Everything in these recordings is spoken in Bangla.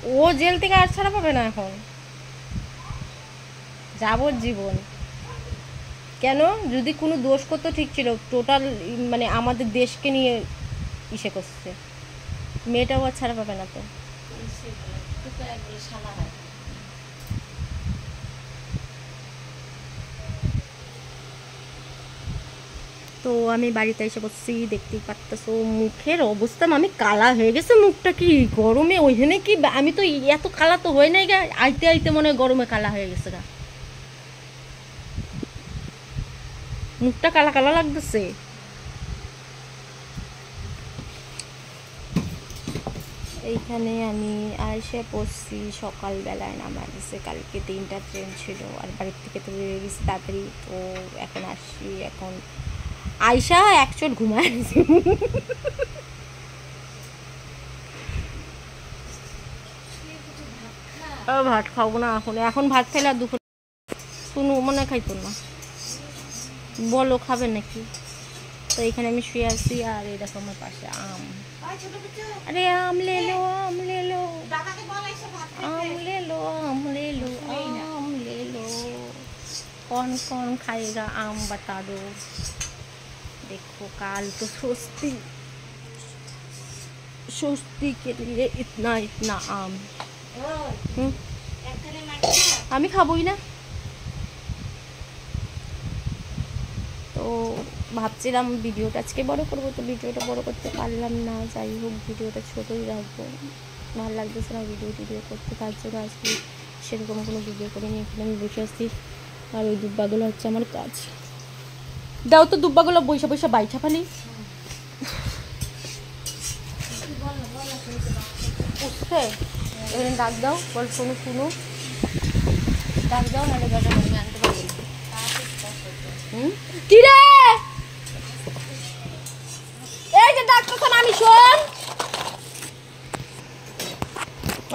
ও জেল থেকে আর ছাড়া পাবে না এখন, যাবজ্জীবন। কেন? যদি কোনো দোষ করতো ঠিক ছিল, টোটাল মানে আমাদের দেশকে নিয়ে ইসে করছে, মেয়েটাও আর ছাড়া পাবে না তো। তো আমি বাড়িতে এসে বসছি, দেখতেই পারতেছো মুখের অবস্থা, আমি কালা হয়ে গেছে মুখটা, কি গরমে ওইখানে কি আমি তো এত কালা তো হয় নাই গা, আইতে আইতে মনে হয় গরমে কালা হয়ে গেছে গা, মুখটা কালা কালা লাগতেছে। এইখানে আমি আইসে পড়ছি সকালবেলায়, নামা গেছে, কালকে 3টা ট্রেন ছিল, আর বাড়ির থেকে তো বেরিয়ে গেছি তাড়াতাড়ি, তো এখন আসছি, এখন আইসা এক চোট ঘুমায় ভাত খাবো না এখন, এখন ভাত খাইলে আর দুপুর শুনু মনে খাইতো না, বলো খাবে নাকি? তো এখানে আমি শুয়ে আছি, আর এই দেখো আমার পাশে আম, আরে আম লে লো, আম লে লো, आम ले लो, आम ले लो, आम ले लो, कौन कौन खाएगा आम बता दो। देखो काल तो षष्ठी, षष्ठी के लिए इतना इतना आम। আমি খাবই না। তো ভাবছিলাম ভিডিওটা আজকে বড় করবো, তো ভিডিওটা বড় করতে পারলাম না, যাই হোক ভিডিওটা ছোটোই রাখবো, ভালো লাগতেছে না ভিডিও করতে, তার জন্য আজকে সেরকম কোনো ভিডিও করিনি। এখানে আমি বসে আসছি, আর ওই দুব্বাগুলো হচ্ছে আমার কাজ। দাও তো দুব্বাগুলো বৈশা বৈশা বাইঠা ফালি, উঠছে এখানে ডাক দাও, বল শোনো শুনো, ডাক দাও, নাহলে দাদা আমি আনতে পারবো। কি রে এই যে ডাক্তার আমি শোন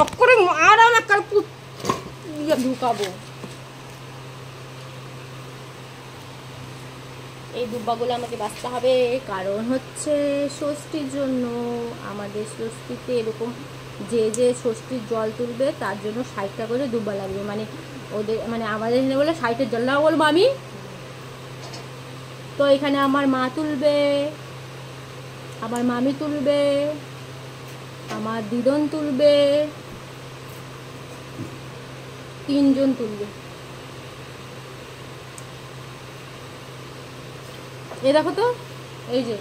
অক্ষরে আর আমার কাল ঢুকাবো। এই দুব্বাগুলো আমাকে বাঁচতে হবে, কারণ হচ্ছে ষষ্ঠীর জন্য, আমাদের ষষ্ঠীতে এরকম যে যে ষষ্ঠীর জল তুলবে তার জন্য 60টা করে দুব্বা লাগবে, মানে ওদের মানে আমাদের এখানে বলে 60-এর জল লাগা বলবো আমি। তো এখানে আমার মা তুলবে, আমার মামি তুলবে, আমার দিদন তুলবে, 3 জন তুলবে। এ দেখো তো, এই যে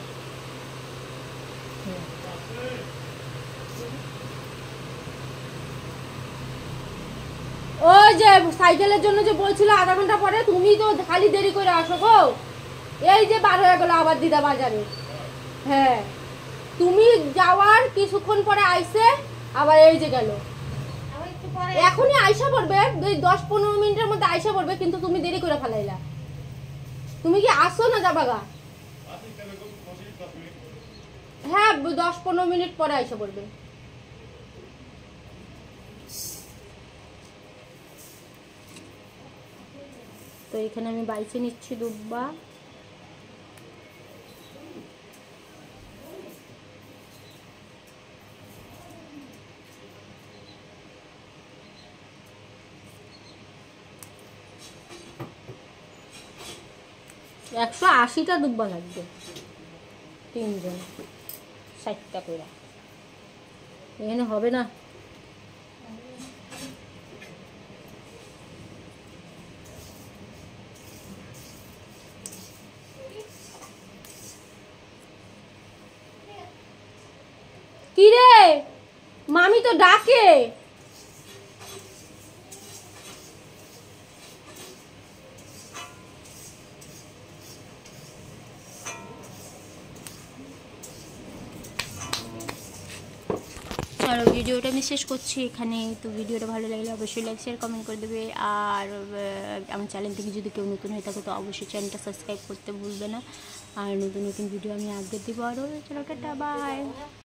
ওই যে সাইকেলের জন্য যে বলছিল আধা ঘন্টা পরে, তুমি তো খালি দেরি করে আসো গো। এই যে 12 হয়ে গেল আবার দিদা বাজারে, হ্যাঁ তুমি যাওয়ার কিছুক্ষণ পরে আইসে আবার এই যে গেল, এখনই আইসা পড়বে, 10-15 মিনিটের মধ্যে আইসা পড়বে, কিন্তু তুমি দেরি করে ফেলাইলা। তুমি কি আসো না যাবাগা? হ্যাঁ 10-15 মিনিট পরে আইসা পড়বে। তো এখানে আমি বাইছে নিচ্ছি দুব্বা, $180টা দুব্বা লাগবে, 3 জন 60টা করে, এখানে হবে না। কি রে মামি তো ডাকে, চলো ভিডিওটা আমি শেষ করছি এখানে। তো ভিডিওটা ভালো লাগলে অবশ্যই লাইক শেয়ার কমেন্ট করে দেবে, আর আমার চ্যানেল থেকে যদি কেউ নতুন হয়ে থাকে তো অবশ্যই চ্যানেলটা সাবস্ক্রাইব করতে ভুলবে না, আর নতুন নতুন ভিডিও আমি আপডেট দিব আরও। চলো টাটা বাই।